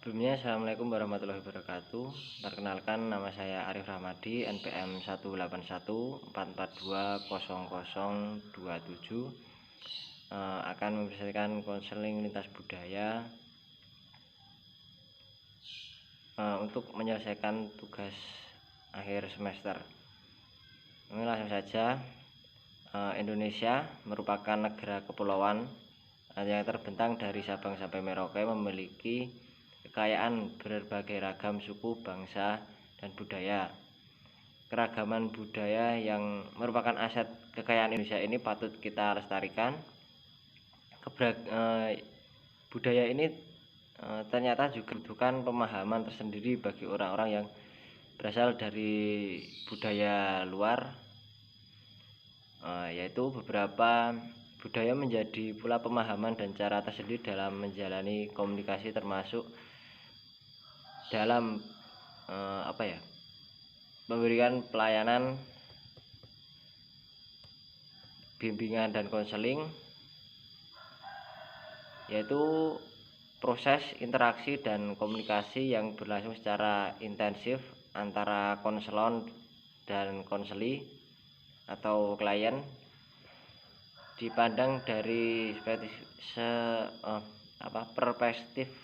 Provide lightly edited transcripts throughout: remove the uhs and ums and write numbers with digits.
Sebelumnya, Assalamualaikum warahmatullahi wabarakatuh. Perkenalkan, nama saya Arif Rahmadi, NPM 18144200027, akan memberikan konseling lintas budaya untuk menyelesaikan tugas akhir semester. Ini langsung saja. Indonesia merupakan negara kepulauan yang terbentang dari Sabang sampai Merauke, memiliki kekayaan berbagai ragam suku, bangsa, dan budaya. Keragaman budaya yang merupakan aset kekayaan Indonesia ini patut kita lestarikan. Budaya ini ternyata juga membutuhkan pemahaman tersendiri bagi orang-orang yang berasal dari budaya luar, yaitu beberapa budaya menjadi pula pemahaman dan cara tersendiri dalam menjalani komunikasi, termasuk dalam memberikan pelayanan bimbingan dan konseling, yaitu proses interaksi dan komunikasi yang berlangsung secara intensif antara konselor dan konseli atau klien, dipandang dari perspektif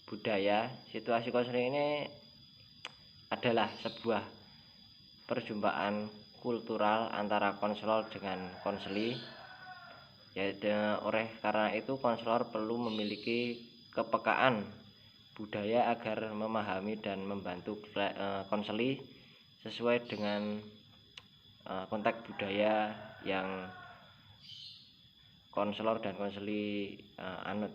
budaya. Situasi konseling ini adalah sebuah perjumpaan kultural antara konselor dengan konseli. Oleh karena itu, konselor perlu memiliki kepekaan budaya agar memahami dan membantu konseli sesuai dengan konteks budaya yang konselor dan konseli anut.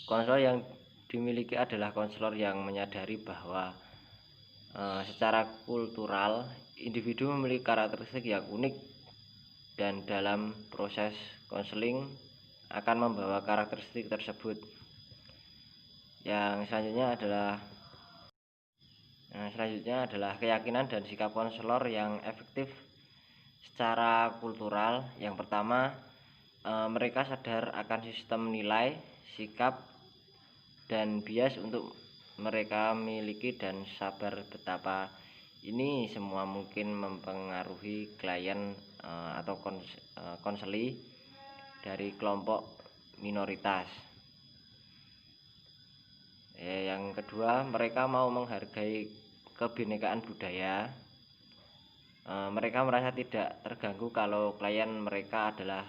Konselor yang dimiliki adalah konselor yang menyadari bahwa secara kultural individu memiliki karakteristik yang unik, dan dalam proses konseling akan membawa karakteristik tersebut. Yang selanjutnya adalah keyakinan dan sikap konselor yang efektif secara kultural. Yang pertama, mereka sadar akan sistem nilai, sikap, dan bias untuk mereka miliki, dan sabar betapa ini semua mungkin mempengaruhi klien atau konseli dari kelompok minoritas. Yang kedua, mereka mau menghargai kebinekaan budaya. Mereka merasa tidak terganggu kalau klien mereka adalah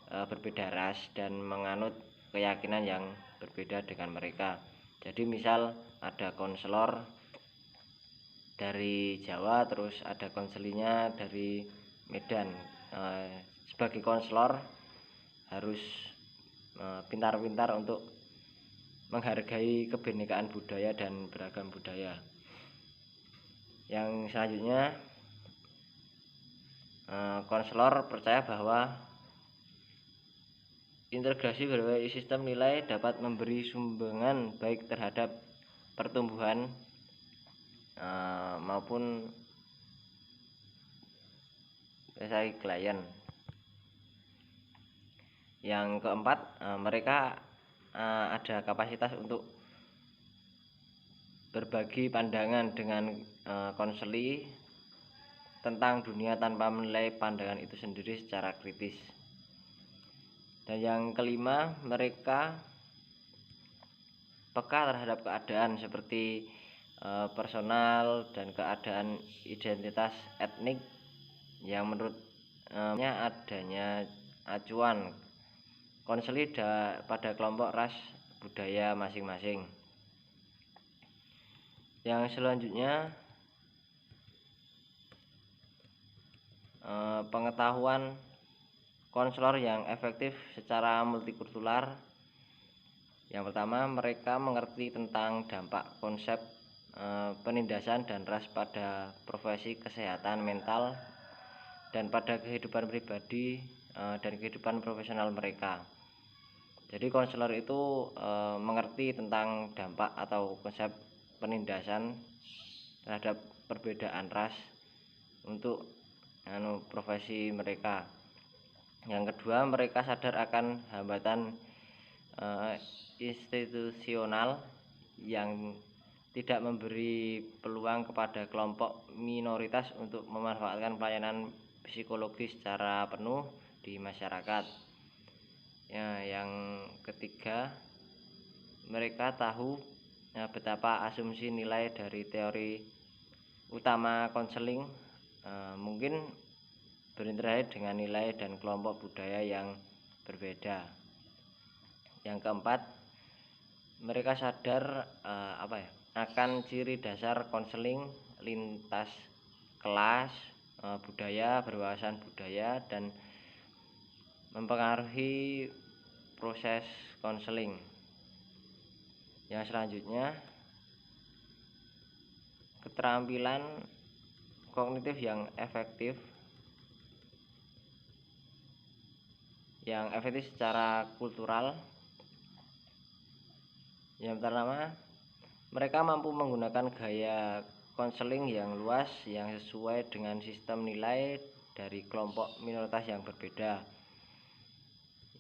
berbeda ras dan menganut keyakinan yang berbeda dengan mereka. Jadi misal ada konselor dari Jawa, terus ada konselinya dari Medan. Sebagai konselor harus pintar-pintar untuk menghargai kebinekaan budaya dan beragam budaya. Yang selanjutnya, konselor percaya bahwa integrasi berbagai sistem nilai dapat memberi sumbangan baik terhadap pertumbuhan maupun prestasi klien. Yang keempat, mereka ada kapasitas untuk berbagi pandangan dengan konseli tentang dunia tanpa menilai pandangan itu sendiri secara kritis. Dan yang kelima, mereka peka terhadap keadaan seperti personal dan keadaan identitas etnik yang menurutnya adanya acuan konseli pada kelompok ras budaya masing-masing. Yang selanjutnya, pengetahuan konselor yang efektif secara multikultural. Yang pertama, mereka mengerti tentang dampak konsep penindasan dan ras pada profesi kesehatan mental dan pada kehidupan pribadi dan kehidupan profesional mereka. Jadi konselor itu mengerti tentang dampak atau konsep penindasan terhadap perbedaan ras untuk profesi mereka. Yang kedua, mereka sadar akan hambatan institusional yang tidak memberi peluang kepada kelompok minoritas untuk memanfaatkan pelayanan psikologi secara penuh di masyarakat. Ya, yang ketiga, mereka tahu betapa asumsi nilai dari teori utama konseling mungkin berinteraksi dengan nilai dan kelompok budaya yang berbeda. Yang keempat, mereka sadar akan ciri dasar konseling lintas kelas, budaya, berwawasan budaya, dan mempengaruhi proses konseling. Yang selanjutnya, keterampilan kognitif yang efektif secara kultural. Yang pertama, mereka mampu menggunakan gaya konseling yang luas yang sesuai dengan sistem nilai dari kelompok minoritas yang berbeda.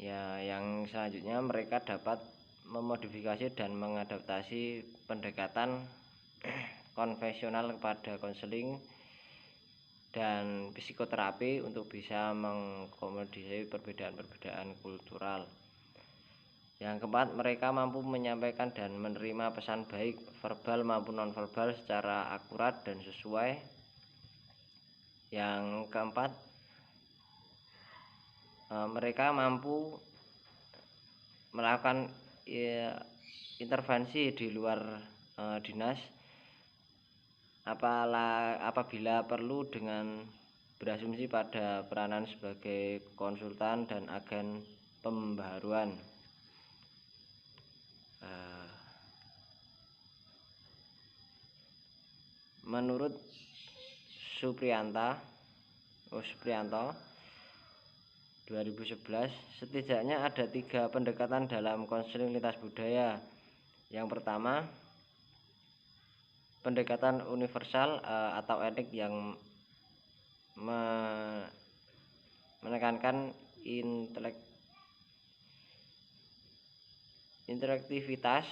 Ya, yang selanjutnya, mereka dapat memodifikasi dan mengadaptasi pendekatan konvensional kepada konseling dan psikoterapi untuk bisa mengakomodasi perbedaan-perbedaan kultural. Yang keempat, mereka mampu menyampaikan dan menerima pesan baik verbal maupun nonverbal secara akurat dan sesuai. Yang keempat, mereka mampu melakukan intervensi di luar dinas apabila perlu dengan berasumsi pada peranan sebagai konsultan dan agen pembaharuan. Menurut Supriyanto 2011, setidaknya ada 3 pendekatan dalam konseling lintas budaya. Yang pertama, pendekatan universal atau etik yang menekankan interaktivitas,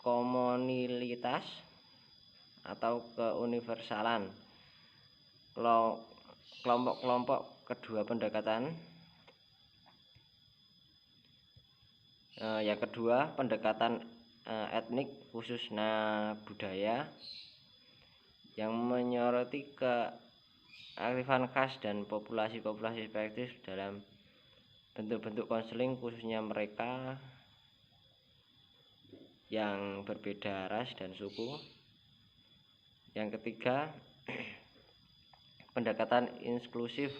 komunilitas atau keuniversalan kelompok-kelompok. Kedua pendekatan yang kedua, pendekatan etnik khususnya budaya yang menyoroti kearifan khas dan populasi-populasi spesifik dalam bentuk-bentuk konseling, khususnya mereka yang berbeda ras dan suku. Yang ketiga, pendekatan inklusif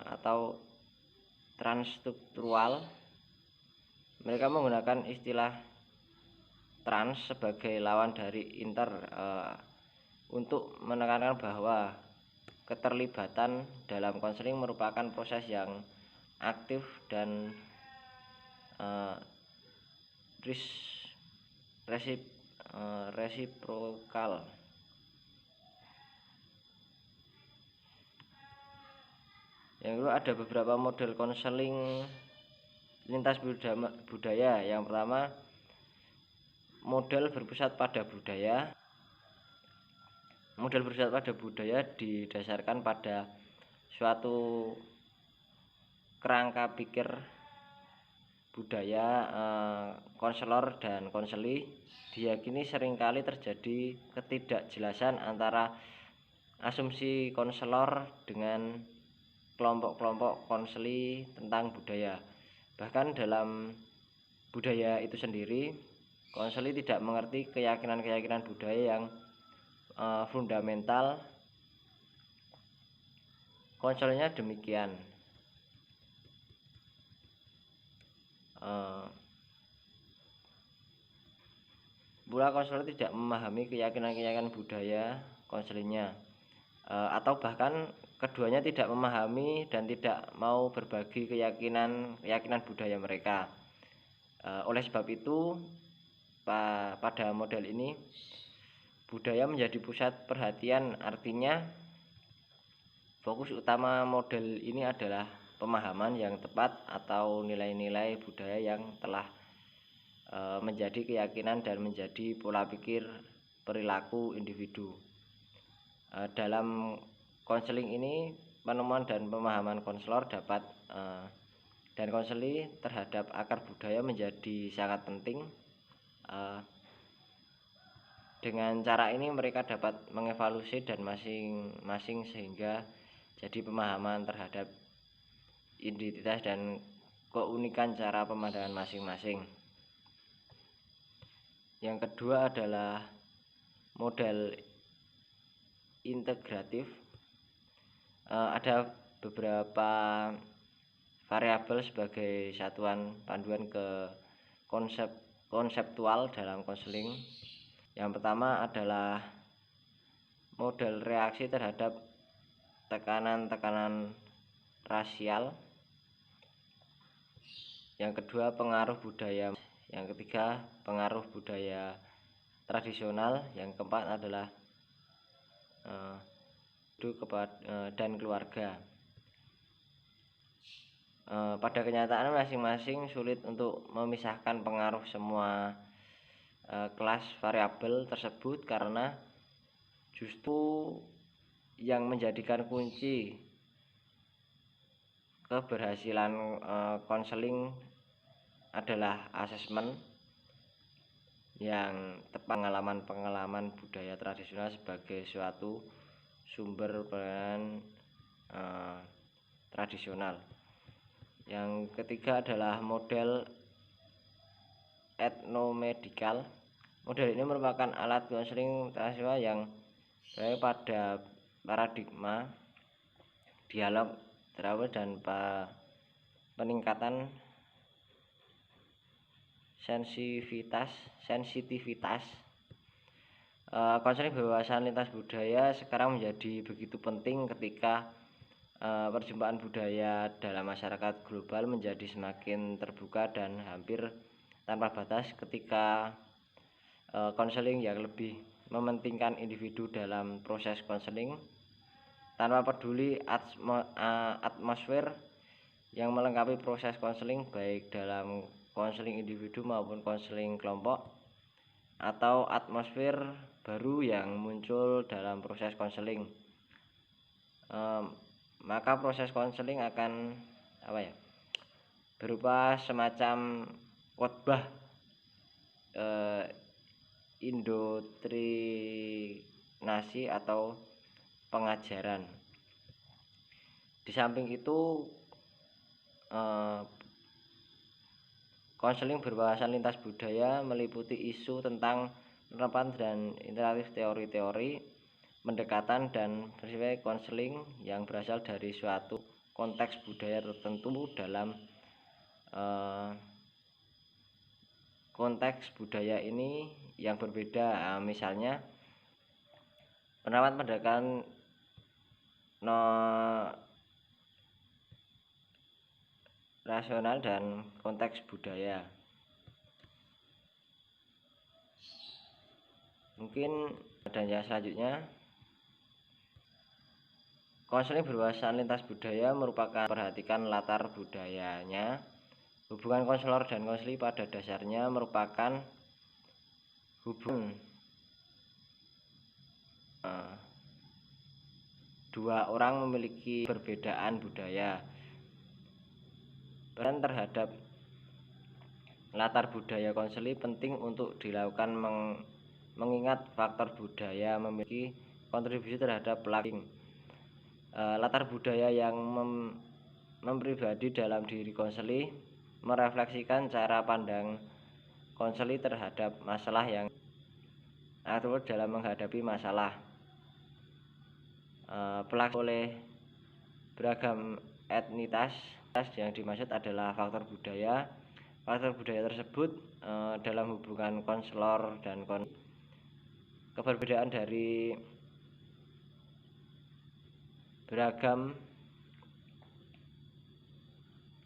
atau transstruktural. Mereka menggunakan istilah trans sebagai lawan dari inter untuk menekankan bahwa keterlibatan dalam konseling merupakan proses yang aktif dan resiprokal. Yang kedua, ada beberapa model konseling lintas budaya. Yang pertama, model berpusat pada budaya. Model berpusat pada budaya didasarkan pada suatu kerangka pikir budaya. Konselor dan konseli diyakini seringkali terjadi ketidakjelasan antara asumsi konselor dengan kelompok-kelompok konseli tentang budaya. Bahkan dalam budaya itu sendiri, konseli tidak mengerti keyakinan-keyakinan budaya yang fundamental. Konselnya demikian. Pula konselor tidak memahami keyakinan-keyakinan budaya konselingnya, atau bahkan keduanya tidak memahami dan tidak mau berbagi keyakinan budaya mereka. Oleh sebab itu, pada model ini budaya menjadi pusat perhatian. Artinya Fokus utama model ini adalah pemahaman yang tepat atau nilai-nilai budaya yang telah menjadi keyakinan dan menjadi pola pikir perilaku individu. Dalam konseling ini, penemuan dan pemahaman konselor dan konseli terhadap akar budaya menjadi sangat penting. Dengan cara ini mereka dapat mengevaluasi dan masing-masing sehingga jadi pemahaman terhadap identitas dan keunikan cara pemandangan masing-masing. Yang kedua adalah model integratif. Ada beberapa variabel sebagai satuan panduan ke konseptual dalam konseling. Yang pertama adalah model reaksi terhadap tekanan-tekanan rasial. Yang kedua, pengaruh budaya. Yang ketiga, pengaruh budaya tradisional. Yang keempat adalah dan keluarga. Pada kenyataan masing-masing sulit untuk memisahkan pengaruh semua kelas variabel tersebut, karena justru yang menjadikan kunci keberhasilan konseling adalah asesmen yang tepat, pengalaman budaya tradisional sebagai suatu sumber pengalaman tradisional. Yang ketiga adalah model etnomedikal. Model ini merupakan alat konseling tradisional yang berada pada paradigma dialog terawal dan peningkatan sensitivitas. Konseling berwawasan lintas budaya sekarang menjadi begitu penting ketika perjumpaan budaya dalam masyarakat global menjadi semakin terbuka dan hampir tanpa batas. Ketika konseling yang lebih mementingkan individu dalam proses konseling tanpa peduli atmosfer yang melengkapi proses konseling, baik dalam konseling individu maupun konseling kelompok, atau atmosfer baru yang muncul dalam proses konseling, maka proses konseling akan berupa semacam khotbah indoktrinasi atau pengajaran. Di samping itu, konseling berwawasan lintas budaya meliputi isu tentang penerapan dan interaktif teori-teori, pendekatan dan perspektif konseling yang berasal dari suatu konteks budaya tertentu dalam konteks budaya ini yang berbeda. Misalnya penerapan pendekatan rasional dan konteks budaya. Mungkin dan yang selanjutnya, konseling berwawasan lintas budaya merupakan perhatikan latar budayanya. Hubungan konselor dan konseli pada dasarnya merupakan hubungan dua orang memiliki perbedaan budaya. Peran terhadap latar budaya konseli penting untuk dilakukan mengingat faktor budaya memiliki kontribusi terhadap pelaku. Latar budaya yang mempribadi dalam diri konseli merefleksikan cara pandang konseli terhadap masalah yang aktual dalam menghadapi masalah. Pelaku oleh beragam etnitas yang dimaksud adalah faktor budaya. Faktor budaya tersebut dalam hubungan konselor dan keberbedaan dari beragam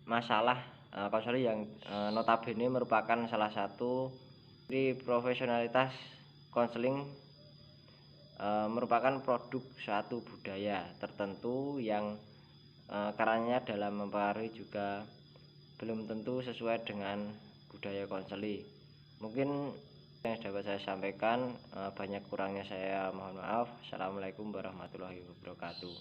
masalah konseling yang notabene merupakan salah satu profesionalitas konseling merupakan produk suatu budaya tertentu yang karanya dalam mempengaruhi juga belum tentu sesuai dengan budaya konseli. Mungkin yang dapat saya sampaikan, banyak kurangnya saya mohon maaf. Assalamualaikum warahmatullahi wabarakatuh.